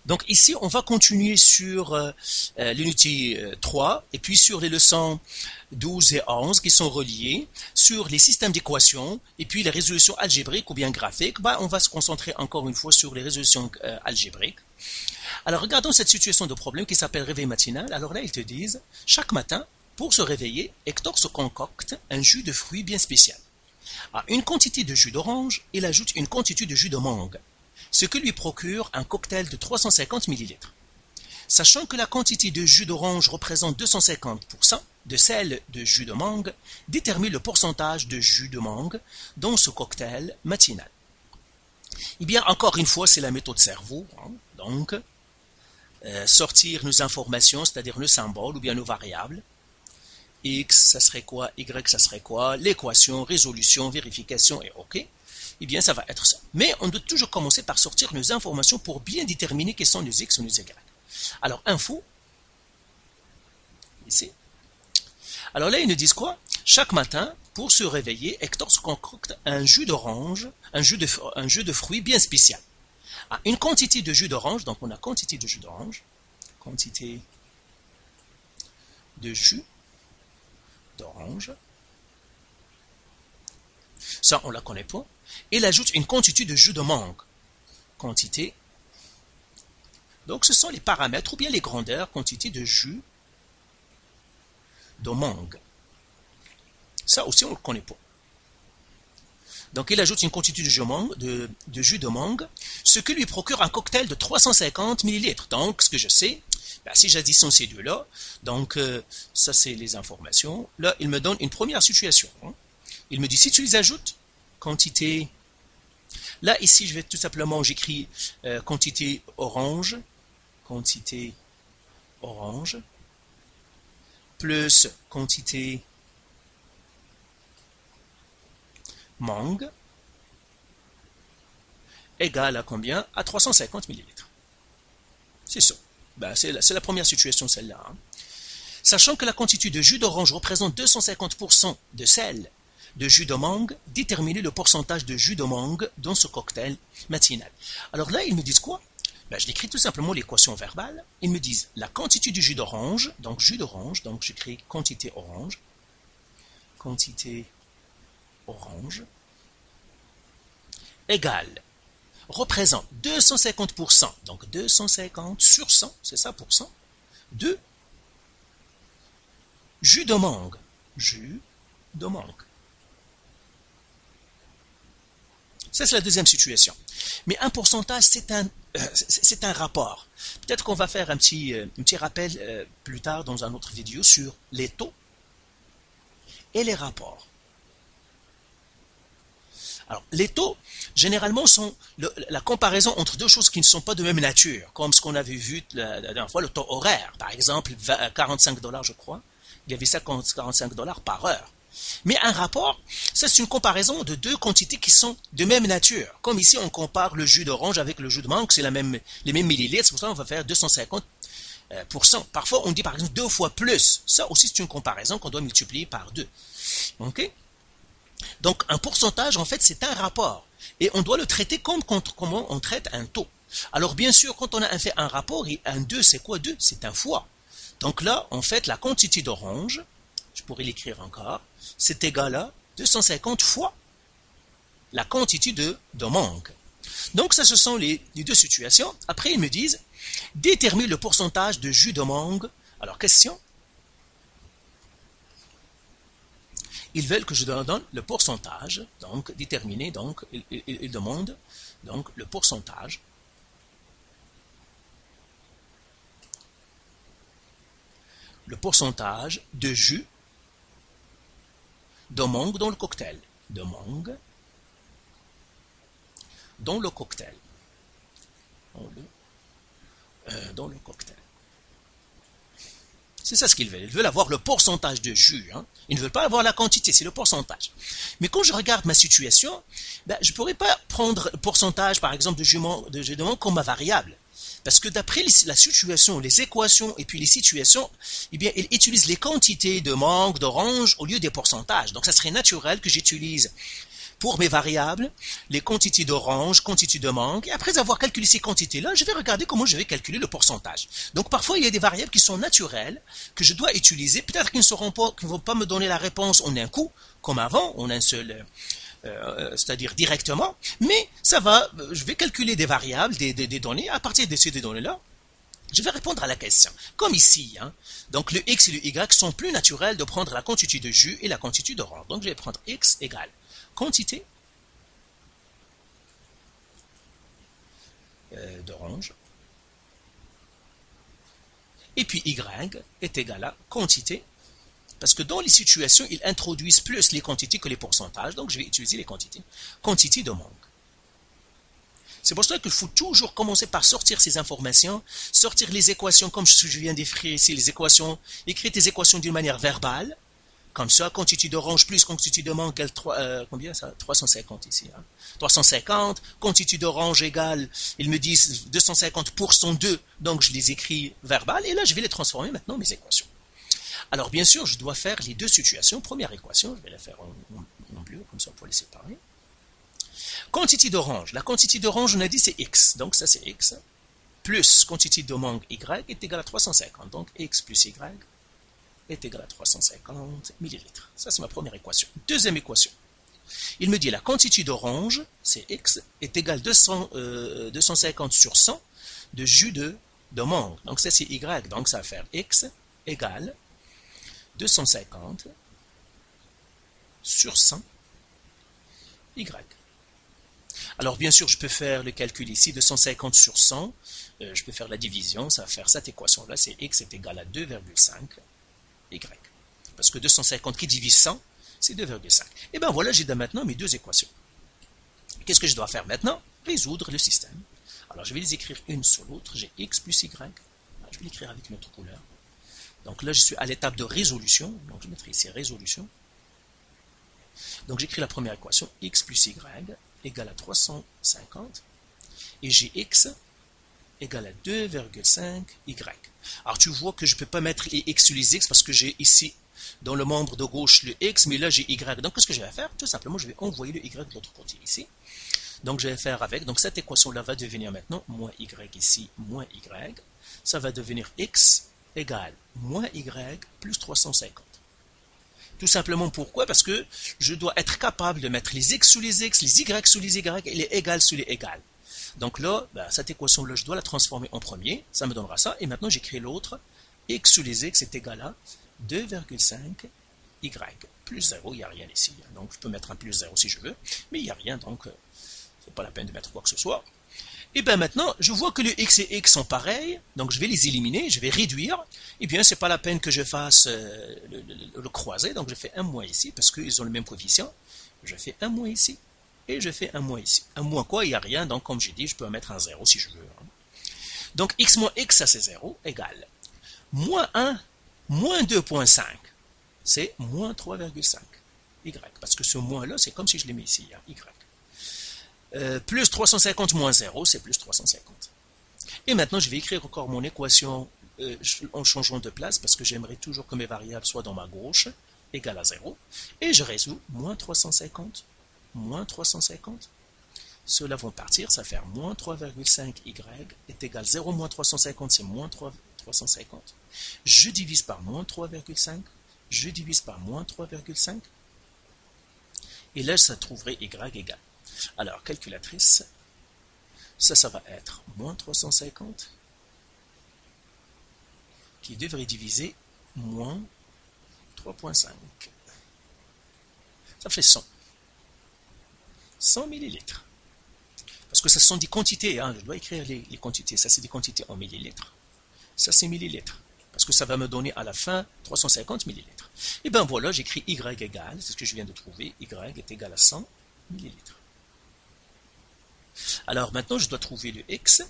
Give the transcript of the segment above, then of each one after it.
Donc ici, on va continuer sur l'unité 3 et puis sur les leçons 12 et 11 qui sont reliées sur les systèmes d'équations et puis les résolutions algébriques ou bien graphiques. On va se concentrer encore une fois sur les résolutions algébriques. Alors regardons cette situation de problème qui s'appelle réveil matinal. Alors là, ils te disent, chaque matin, pour se réveiller, Hector se concocte un jus de fruits bien spécial. À une quantité de jus d'orange, il ajoute une quantité de jus de mangue, ce qui lui procure un cocktail de 350 ml. Sachant que la quantité de jus d'orange représente 250% de celle de jus de mangue, détermine le pourcentage de jus de mangue dans ce cocktail matinal. Eh bien, encore une fois, c'est la méthode cerveau. Donc, sortir nos informations, c'est-à-dire nos symboles ou bien nos variables. X, ça serait quoi? Y, ça serait quoi? L'équation, résolution, vérification et OK. Eh bien, ça va être ça. Mais on doit toujours commencer par sortir nos informations pour bien déterminer quels sont nos X ou nos Y. Alors, info, ici. Alors là, ils nous disent quoi? Chaque matin, pour se réveiller, Hector se concocte un jus d'orange, un jus de fruits bien spécial. À une quantité de jus d'orange, donc on a quantité de jus d'orange, quantité de jus d'orange, ça on la connaît pas, il ajoute une quantité de jus de mangue, quantité, donc ce sont les paramètres ou bien les grandeurs, quantité de jus de mangue, ça aussi on ne le connaît pas. Donc il ajoute une quantité de jus de mangue, ce qui lui procure un cocktail de 350 ml. Donc ce que je sais, si j'additionne ces deux-là, donc ça c'est les informations. Là, il me donne une première situation. Il me dit si tu les ajoutes, quantité. Là ici je vais tout simplement, j'écris quantité orange, plus quantité mangue égale à combien? À 350 ml. C'est ça. C'est la première situation, celle-là. Sachant que la quantité de jus d'orange représente 250% de celle de jus de mangue, déterminer le pourcentage de jus de mangue dans ce cocktail matinal. Alors là, ils me disent quoi? Je décris tout simplement l'équation verbale. Ils me disent la quantité du jus d'orange, donc j'écris quantité orange, égale, représente 250%, donc 250 sur 100, c'est ça, pour cent, de jus de mangue. Ça, c'est la deuxième situation. Mais un pourcentage, c'est un rapport. Peut-être qu'on va faire un petit rappel plus tard dans une autre vidéo sur les taux et les rapports. Alors, les taux, généralement, sont la comparaison entre deux choses qui ne sont pas de même nature, comme ce qu'on avait vu la dernière fois, le taux horaire. Par exemple, 45 $, je crois. Il y avait 45 $ par heure. Mais un rapport, ça c'est une comparaison de deux quantités qui sont de même nature. Comme ici, on compare le jus d'orange avec le jus de mangue, c'est les mêmes millilitres, c'est pour ça qu'on va faire 250%. Parfois, on dit par exemple 2 fois plus. Ça aussi, c'est une comparaison qu'on doit multiplier par 2. OK? Donc, un pourcentage, en fait, c'est un rapport. Et on doit le traiter comme comment on traite un taux. Alors, bien sûr, quand on a fait un rapport, et un 2, c'est quoi 2? C'est un fois. Donc là, en fait, la quantité d'orange, je pourrais l'écrire encore, c'est égal à 250 fois la quantité de mangue. Donc, ça, ce sont les deux situations. Après, ils me disent, détermine le pourcentage de jus de mangue. Alors, question. Ils veulent que je donne le pourcentage, donc déterminer, donc ils demandent donc le pourcentage de jus de mangue dans le cocktail. Dans le cocktail. C'est ça ce qu'ils veulent. Ils veulent avoir le pourcentage de jus. Ils ne veulent pas avoir la quantité, c'est le pourcentage. Mais quand je regarde ma situation, je ne pourrais pas prendre le pourcentage, par exemple, de jus de mangue comme ma variable. Parce que d'après la situation, les équations et puis les situations, eh bien, ils utilisent les quantités de mangue, d'orange au lieu des pourcentages. Donc, ça serait naturel que j'utilise pour mes variables, les quantités d'orange, quantité de mangue, et après avoir calculé ces quantités-là, je vais regarder comment je vais calculer le pourcentage. Donc parfois, il y a des variables qui sont naturelles, que je dois utiliser, peut-être qu'ils ne vont pas me donner la réponse en un coup, comme avant, en un seul, c'est-à-dire directement, mais ça va, je vais calculer des variables, des données, à partir de ces données-là, je vais répondre à la question. Comme ici, hein. Donc le x et le y sont plus naturels de prendre la quantité de jus et la quantité d'orange. Donc je vais prendre x égale quantité d'orange, et puis y est égal à quantité, parce que dans les situations, ils introduisent plus les quantités que les pourcentages, donc je vais utiliser les quantités. Quantité de mangue. C'est pour cela qu'il faut toujours commencer par sortir ces informations, sortir les équations comme je viens d'écrire ici, les équations, écrire tes équations d'une manière verbale, comme ça, quantité d'orange plus quantité de mangue égale combien ça? 350 ici. Hein? 350, quantité d'orange égale, ils me disent 250% de, donc je les écris verbales, et là je vais les transformer maintenant en mes équations. Alors bien sûr, je dois faire les deux situations. Première équation, je vais la faire en bleu, comme ça pour les séparer. Quantité d'orange. La quantité d'orange, on a dit, c'est x. Donc ça, c'est x. Plus quantité de mangue y est égal à 350. Donc x plus y est égal à 350 millilitres. Ça, c'est ma première équation. Deuxième équation. Il me dit la quantité d'orange, c'est x, est égal à 250 sur 100 de jus de mangue. Donc ça, c'est y. Donc ça va faire x égale 250 sur 100 y. Alors bien sûr, je peux faire le calcul ici, 250 sur 100, je peux faire la division, ça va faire cette équation-là, c'est x est égal à 2,5 y. Parce que 250 qui divise 100, c'est 2,5. Et bien voilà, j'ai maintenant mes deux équations. Qu'est-ce que je dois faire maintenant? Résoudre le système. Alors je vais les écrire une sur l'autre, j'ai x plus y, je vais l'écrire avec une autre couleur. Donc là, je suis à l'étape de résolution, donc je mettrai ici résolution. Donc j'écris la première équation, x plus y égale à 350, et j'ai x égale à 2,5 y. Alors tu vois que je ne peux pas mettre les x sur les x parce que j'ai ici, dans le membre de gauche, le x, mais là j'ai y. Donc qu'est-ce que je vais faire? Tout simplement, je vais envoyer le y de l'autre côté ici. Donc je vais faire avec, donc cette équation-là va devenir maintenant moins y ici, moins y. Ça va devenir x égale moins y plus 350. Tout simplement pourquoi? Parce que je dois être capable de mettre les x sous les x, les y sous les y et les égales sous les égales. Donc là, cette équation-là, je dois la transformer en premier, ça me donnera ça, et maintenant j'écris l'autre, x sous les x est égal à 2,5 y plus 0, il n'y a rien ici, donc je peux mettre un plus 0 si je veux, mais il n'y a rien, donc c'est pas la peine de mettre quoi que ce soit. Et bien maintenant, je vois que le x et x sont pareils, donc je vais les éliminer, je vais réduire. Et bien, c'est pas la peine que je fasse le croisé, donc je fais un moins ici, parce qu'ils ont le même coefficient. Je fais un moins ici, et je fais un moins ici. Un moins quoi? Il n'y a rien, donc comme j'ai dit, je peux mettre un 0 si je veux. Donc x moins x, ça c'est 0, égale moins 1, moins 2,5, c'est moins 3,5 y, parce que ce moins-là, c'est comme si je l'ai mis ici, hein, y. Plus 350 moins 0, c'est plus 350. Et maintenant, je vais écrire encore mon équation en changeant de place, parce que j'aimerais toujours que mes variables soient dans ma gauche, égale à 0. Et je résous moins 350, moins 350. Ceux-là vont partir, ça va faire moins 3,5 y est égal à 0 moins 350, c'est moins 350. Je divise par moins 3,5, je divise par moins 3,5. Et là, ça trouverait y égal. Alors, calculatrice, ça va être moins 350 qui devrait diviser moins 3,5. Ça fait 100. 100 millilitres. Parce que ça sont des quantités, hein, je dois écrire les quantités. Ça, c'est des quantités en millilitres. Ça, c'est millilitres. Parce que ça va me donner à la fin 350 millilitres. Et bien voilà, j'écris y égale, c'est ce que je viens de trouver, y est égal à 100 millilitres. Alors maintenant, je dois trouver le x.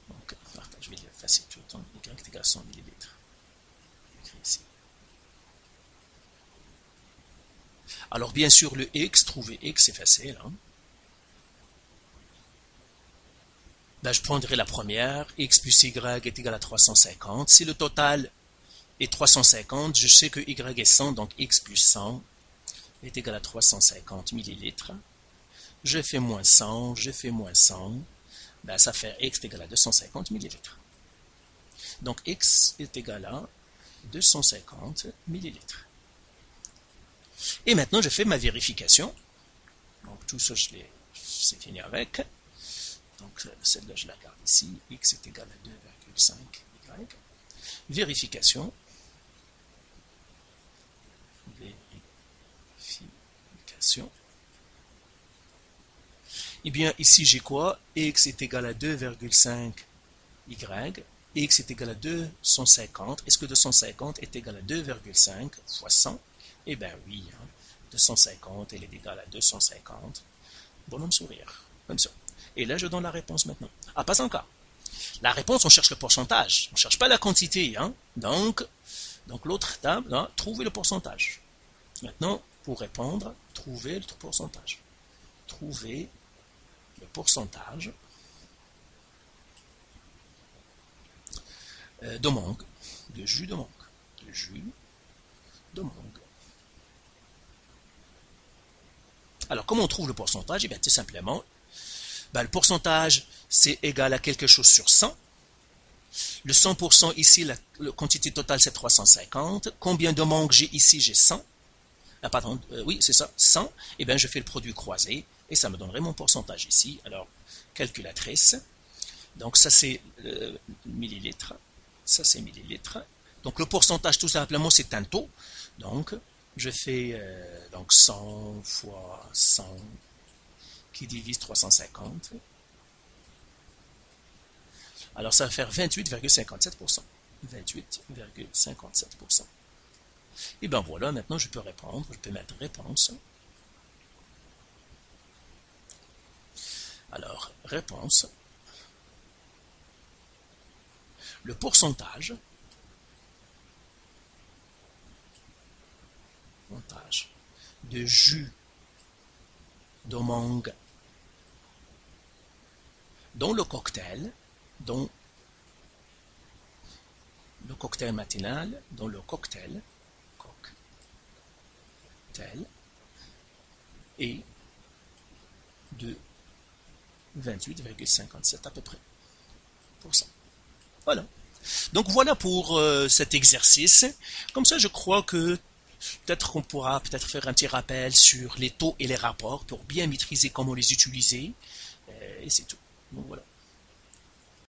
Donc, je vais l'effacer tout le temps. Y est égal à 100 millilitres. Ici. Alors bien sûr, le x, trouver x, c'est facile. Hein? Ben, je prendrai la première. X plus y est égal à 350. Si le total et 350, je sais que Y est 100, donc X plus 100 est égal à 350 millilitres. Je fais moins 100, je fais moins 100, ben, ça fait X est égal à 250 millilitres. Donc X est égal à 250 millilitres. Et maintenant, je fais ma vérification. Donc tout ça, c'est fini avec. Donc celle-là, je la garde ici. X est égal à 2,5 Y. Vérification. Vérification. Eh bien, ici, j'ai quoi? X est égal à 2,5 Y. X est égal à 250. Est-ce que 250 est égal à 2,5 fois 100? Eh bien oui, hein. 250, elle est égale à 250. Bonhomme sourire, comme ça. Et là, je donne la réponse maintenant. Ah, pas encore. La réponse, on cherche le pourcentage. On ne cherche pas la quantité. Hein. Donc l'autre table, hein, trouvez le pourcentage. Maintenant, pour répondre, trouvez le pourcentage. Trouvez le pourcentage de mangue, de jus de mangue. De jus de mangue. Alors, comment on trouve le pourcentage? Eh bien, tout simplement, le pourcentage, c'est égal à quelque chose sur 100. Le 100% ici, la quantité totale, c'est 350. Combien de mangues j'ai ici? J'ai 100. Ah, pardon, oui, c'est ça, 100. Eh bien, je fais le produit croisé et ça me donnerait mon pourcentage ici. Alors, calculatrice. Donc, ça, c'est millilitres. Ça, c'est millilitres. Donc, le pourcentage, tout simplement, c'est un taux. Donc, je fais donc 100 fois 100 qui divise 350. Alors ça va faire 28,57%. 28,57%. Et bien voilà, maintenant je peux répondre, je peux mettre réponse. Alors, réponse. Le pourcentage de jus de mangue dans le cocktail, matinal, dans le cocktail est de 28,57 à peu près pour ça. Voilà. Donc voilà pour cet exercice. Comme ça, je crois que peut-être qu'on pourra peut-être faire un petit rappel sur les taux et les rapports pour bien maîtriser comment les utiliser. Et c'est tout. Donc voilà.